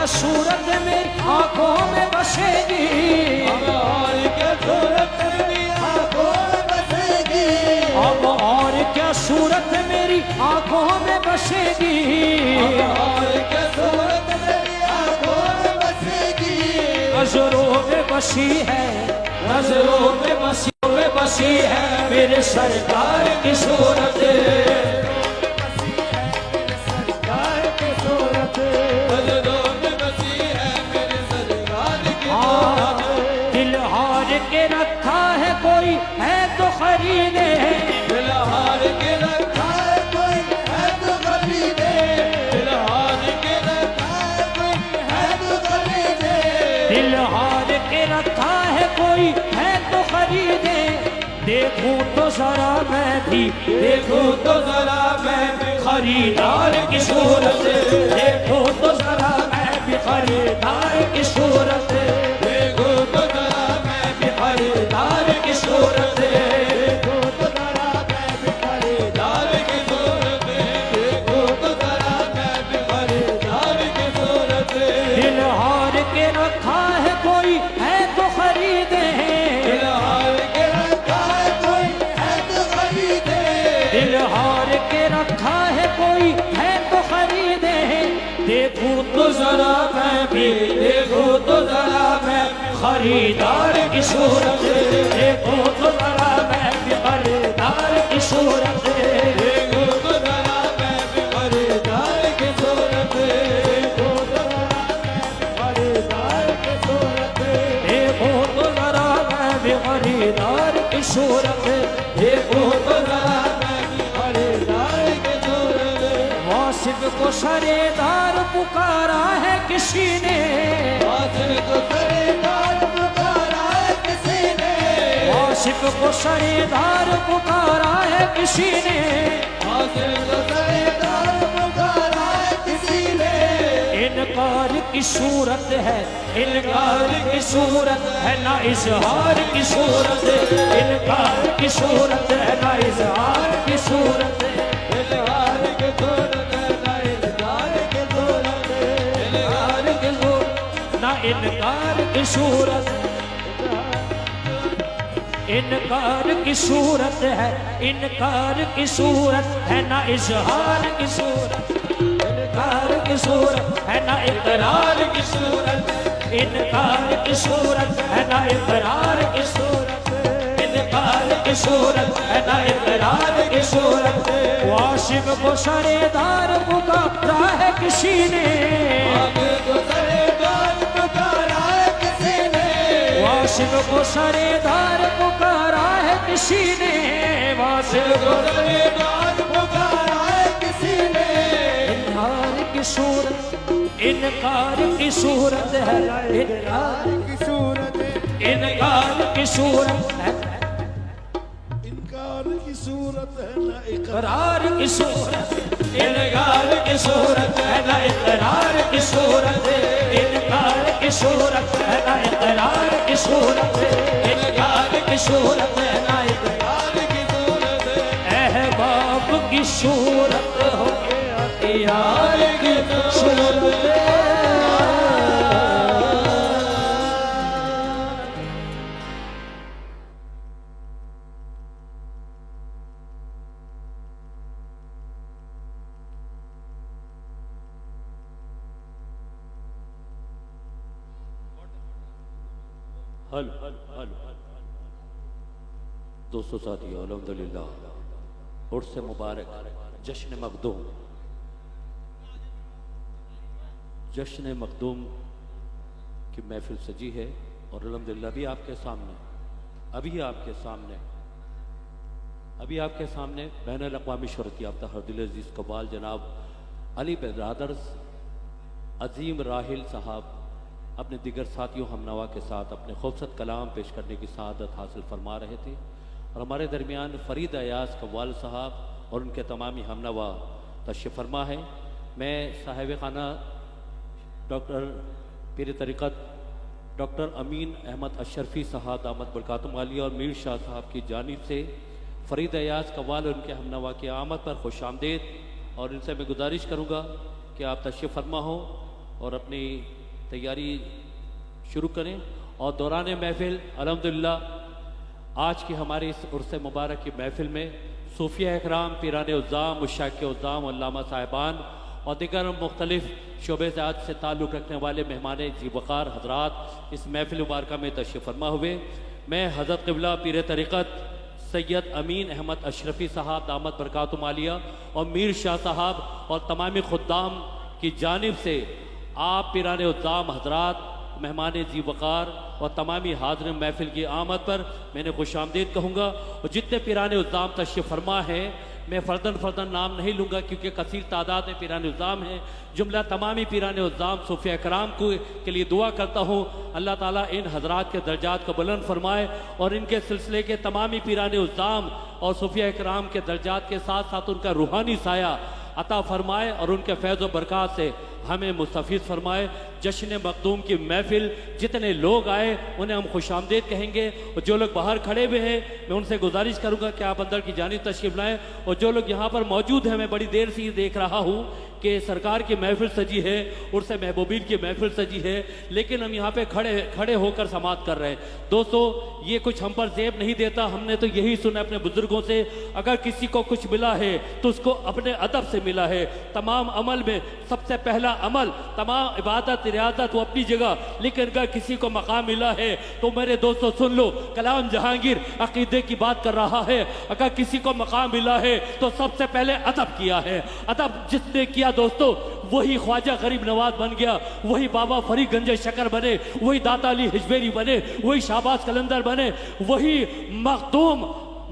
क्या सूरत मेरी आंखों में बसेगी, अब और क्या सूरत मेरी आंखों में बसेगी, अब और क्या सूरत मेरी आंखों में बसेगी, अब और क्या सूरत मेरी आंखों में बसेगी। नजरों में बसी है, नजरों में बसी है मेरे सरकार की सूरत, सरकार की सूरत, नजरों में बसी है मेरे सरकार की सूरत। दिल हार के रखा है कोई है तो खरीदे, दिल हार के रखा है कोई है तो खरीदे, दिल हार के रखा है कोई है तो खरीदे, दिल हार के रखा है कोई है तो खरीदे। देखूं तो जरा मैं भी, देखूं तो जरा मैं भी खरीदार की सूरत, देखूं तो जरा मैं भी खरीदार की सूरत, देखो तो जरा मैं भी खरीदार की सूरत, देखो तो जरा मैं भी खरीदार की सूरत, देखो तो जरा मैं भी खरीदार की सूरत। दिल हार के रखा है कोई है तो खरीदे, दिल हार के रखा है कोई है तो खरीदे, दिल हार के रखा है कोई है तो खरीदे। देखूं तो जरा मैं भी, देखूं तो जरा मैं खरीदार की सूरत, देखूं तो जरा मैं भी खरीदार की सूरत, देखो तो जरा मैं भी खरीदार की सूरत, देखो तो जरा मैं भी खरीदार की सूरत, देखूं तो जरा मैं भी खरीदार की सूरत, देखो तो जरा मैं भी खरीदार की सूरत। वासिफ को सरेदार पुकारा है किसी ने, वासिफ को सरेदार पुकारा है किसी ने, वासिफ को सरेदार पुकारा है किसी ने। वासिफ को सरेदार पुकारा है किसी ने। इनकार की सूरत है, इनकार की सूरत है ना इजहार की सूरत, इनकार की सूरत है ना इजहार की सूरत, इल्हार की सूरत है ना इल्हार की सूरत, इल्हार की सूरत ना इनकार की सूरत, इनकार की सूरत है, इनकार की सूरत है ना इजहार की सूरत, इनकार की सूरत है ना इकरार की सूरत, इनकार की सूरत है ना इकरार की सूरत, इनकार की सूरत है ना इकरार की सूरत। वाशिफ को सरेदार पुकारा है किसी ने, वासिफ को सरेदार पुकारा है किसी ने, वाशिफ को सरेदार पुकारा है किसी ने, वाशिफ को सरेदार पुकारा है किसी ने। इनकार की सूरत, इनकार की सूरत है, इनकार की सूरत, इनकार की सूरत है, इनकार की सूरत है ना इकरार की सूरत, इनकार की सूरत है ना इकरार की सूरत, इनकार की सूरत है ना इकरार की सूरत, इनकार की सूरत है ना इकरार की सूरत, अहबाब की सूरत हो यार की सूरत। हल हल हल दोस्तों साथियों अल्हम्दुलिल्लाह उर्स मुबारक जश्न मखदूम, जश्न मखदूम की महफिल सजी है और अल्हम्दुलिल्लाह अभी आपके सामने बैनुल अक़वामी शोहरत याफ्ता हर दिल अजीज कबाल जनाब अली ब्रदर्स अजीम राहिल साहब अपने दिगर साथियों हमनवा के साथ अपने खूबसूरत कलाम पेश करने की सआदत हासिल फरमा रहे थे और हमारे दरमियान फरीद अयाज कव्वाल साहब और उनके तमामी हमनवा तशरीफ़ फरमा है। मैं साहिब खाना डॉक्टर पीर तरीक़त डॉक्टर अमीन अहमद अशरफी साहब दामद बरकातुम आलिया और मीर शाह साहब की जानिब से फरीद अयाज कव्वाल और उनके हमनवा की आमद पर खुश आमदेद और इनसे मैं गुजारिश करूँगा कि आप तशरीफ़ फरमा हो और अपनी तैयारी शुरू करें। और दौरान महफिल अल्हम्दुलिल्लाह आज की हमारी इस उर्स मुबारक की महफिल में सूफिया इकराम, पीरान उज़्ज़ाम, मुशाइख़ उज़्ज़ाम, अल्लामा साहिबान और दीगर मुख्तलिफ शोबे ज़ात से ताल्लुक़ रखने वाले मेहमान ज़ीवक़ार हज़रात इस महफिल मुबारक में तशरीफ़ फरमा हुए। मैं हज़रत क़िबला पीर तरीक़त सैयद अमीन अहमद अशरफ़ी साहब दामत बरकातुहु आलिया और मीर शाह साहब और तमामी खुद्दाम की जानिब से आप पीरान उज़्ज़ाम हज़रात, मेहमान ज़ीवक़ार और तमामी हाज़िर महफिल की आमद पर मैंने खुशामदीद कहूँगा। और जितने पीरान उज़्ज़ाम तशरीफ़ फरमा हैं, मैं फ़र्दन नाम नहीं लूँगा क्योंकि कसीर तादाद में पीरान उज़्ज़ाम हैं। जुमला तमामी पीरान उज़्ज़ाम सूफिया इकराम के लिए दुआ करता हूँ अल्लाह ताला इन हज़रात के दर्जात को बुलंद फरमाए और इनके सिलसिले के तमामी पीरान उज़्ज़ाम और सूफिया इकराम के दर्जात के साथ साथ उनका रूहानी साया अता फरमाए और उनके फैज़ व बरक़ात से हमें मुस्तफ़ीज़ फरमाए। जश्न मखदूम की महफिल जितने लोग आए उन्हें हम खुशामदीद कहेंगे और जो लोग बाहर खड़े हुए हैं मैं उनसे गुजारिश करूँगा कि आप अंदर की जानिब तशरीफ़ लाएँ। और जो लोग यहाँ पर मौजूद हैं, मैं बड़ी देर से ये देख रहा हूँ कि सरकार की महफिल सजी है, उर्स महबूबीन की महफिल सजी है, लेकिन हम यहाँ पे खड़े होकर समात कर रहे हैं। दोस्तों, ये कुछ हम पर ज़ेब नहीं देता, हमने तो यही सुना अपने बुजुर्गों से, अगर किसी को कुछ मिला है तो उसको अपने अदब से मिला है। तमाम अमल में सबसे पहला अमल, तमाम इबादत रियादत वो अपनी जगह, लेकिन अगर किसी को मकाम मिला है तो मेरे दोस्तों सुन लो, कलाम जहांगीर अकीदे की बात कर रहा है। अगर किसी को मकाम मिला है तो सबसे पहले अदब किया है। अदब जिसने किया दोस्तों वही ख्वाजा गरीब नवाज बन गया, वही बाबा फरीद गंज शकर बने, वही दाता अली हिजवेरी बने, वही शाहबाज कलंदर बने, वही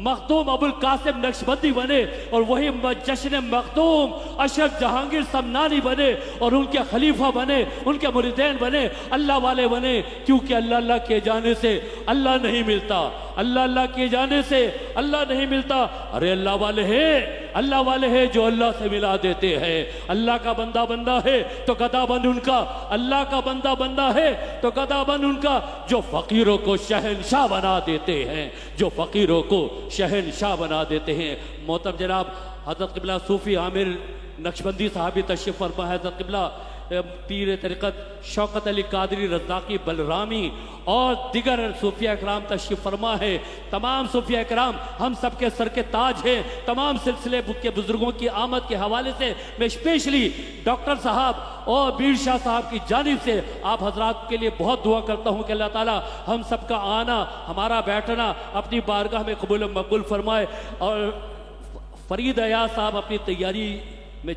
मखदूम अबुल कासिम नक्शबंदी बने और वही जश्न मखदूम अशरफ जहांगीर समनानी बने और उनके खलीफा बने, उनके मुरीदैन बने, अल्लाह वाले बने। क्योंकि अल्लाह के जाने से अल्लाह नहीं मिलता, अल्लाह के जाने से अल्लाह नहीं मिलता। अरे अल्लाह वाले हैं जो अल्लाह से मिला देते हैं। अल्लाह का बंदा है तो गदा बन उनका, अल्लाह का बंदा है तो गदा बन उनका, जो फकीरों को शहनशाह बना देते हैं, जो फकीरों को शहनशाह बना देते हैं। मोहतरम जनाब हज़रत क़िबला सूफ़ी आमिर नक्शबंदी साहब भी तशरीफ़ फरमा है। हज़रत क़िबला पीर तरीक़त शौकत अली कादरी रज़ाक़ी बलरामी और दिगर सूफिया इकराम तशरीफ़ फरमा है। तमाम सूफिया इकराम हम सब के सर के ताज हैं। तमाम सिलसिले के बुज़ुर्गों की आमद के हवाले से मैं स्पेशली डॉक्टर साहब और मीर शाह साहब की जानिब से आप हजरात के लिए बहुत दुआ करता हूँ कि अल्लाह ताला हम सब का आना, हमारा बैठना अपनी बारगाह में कबूल मकबूल फरमाए। और फरीद अयाज साहब अपनी तैयारी में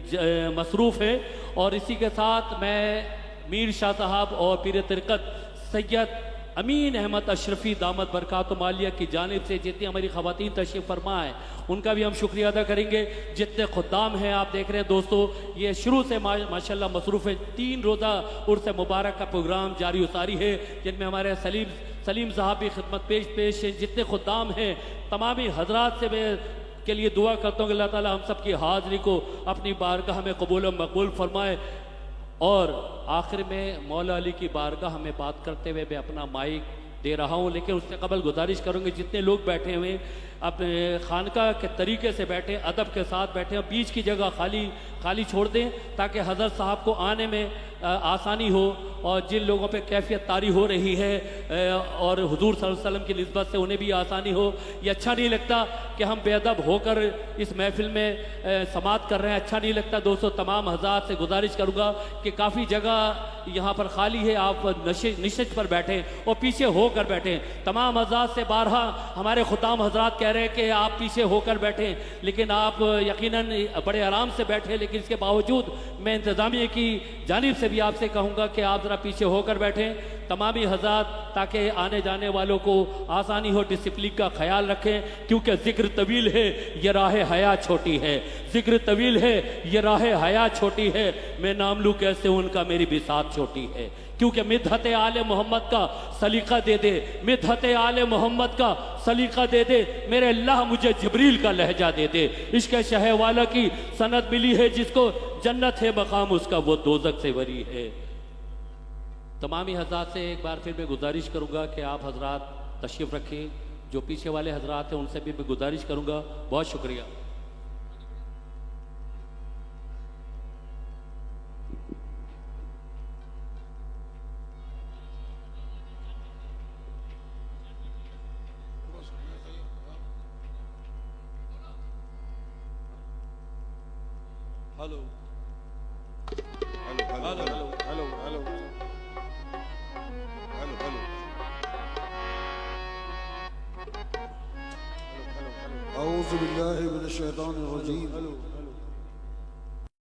मसरूफ़ है और इसी के साथ मैं मीर शाह साहब और पीर तरीक़त सैयद अमीन अहमद अशरफ़ी दामत बरकातुहु आलिया की जानिब से जितनी हमारी ख़वातीन तशरीफ़ फरमा है उनका भी हम शुक्रिया अदा करेंगे। जितने खुद्दाम हैं आप देख रहे हैं दोस्तों, ये शुरू से माशाल्लाह मसरूफ़ है। 3 रोज़ा उर्स मुबारक का प्रोग्राम जारी उतारी है जिनमें हमारे सलीम साहब भी खिदमत पेश हैं। जितने खुद्दाम हैं तमामी हजरात से मैं के लिए दुआ करता हूँ कि अल्लाह ताला हम सब की हाज़िरी को अपनी बारगाह में कबूल मकबूल फरमाए। और आखिर में मौला अली की बारगाह में बात करते हुए मैं अपना माइक दे रहा हूँ, लेकिन उससे कबल गुजारिश करूँगी जितने लोग बैठे हुए अपने खानका के तरीके से बैठे, अदब के साथ बैठे, बीच की जगह खाली छोड़ दें ताकि हज़रत साहब को आने में आसानी हो। और जिन लोगों पे कैफियत तारी हो रही है और हुजूर सल्लल्लाहु अलैहि वसल्लम की निस्बत से उन्हें भी आसानी हो। ये अच्छा नहीं लगता कि हम बेअदब होकर इस महफिल में समात कर रहे हैं, अच्छा नहीं लगता। दोस्तों तमाम हज़रात से गुजारिश करूँगा कि काफ़ी जगह यहाँ पर खाली है, आप निश्चित पर बैठें और पीछे होकर बैठें। तमाम हज़रात से बारहा हमारे खुदाम हज़रात कह रहे हैं कि आप पीछे होकर बैठें, लेकिन आप यकीनन बड़े आराम से बैठे। लेकिन इसके बावजूद मैं इंतज़ामिया की जानिब से भी आपसे कहूँगा कि आप ज़रा पीछे होकर बैठें तमामी हज़रात, ताकि आने जाने वालों को आसानी हो। डिसिप्लिन का ख्याल रखें क्योंकि ज़िक्र तवील है ये राह हया छोटी है, ज़िक्र तवील है ये राह हया छोटी है। मैं नाम लूँ कैसे उनका मेरी बिसात छोटी है। क्योंकि मिदहत आले मोहम्मद का सलीका दे दे, मिदहत आले मोहम्मद का सलीका दे दे, मेरे अल्लाह मुझे जिब्रील का लहजा दे दे। इश्क शह वाला की सनद मिली है, जिसको जन्नत है मकाम उसका वो दोज़ख से बरी है। तमामी हज़रात से एक बार फिर मैं गुजारिश करूँगा कि आप हज़रात तशरीफ़ रखें। जो पीछे वाले हज़रात हैं उनसे भी मैं गुजारिश करूँगा। बहुत शुक्रिया। Hello hello hello hello hello hello hello hello औज़ु बिल्लाहि मिनश शैतानिर रजीम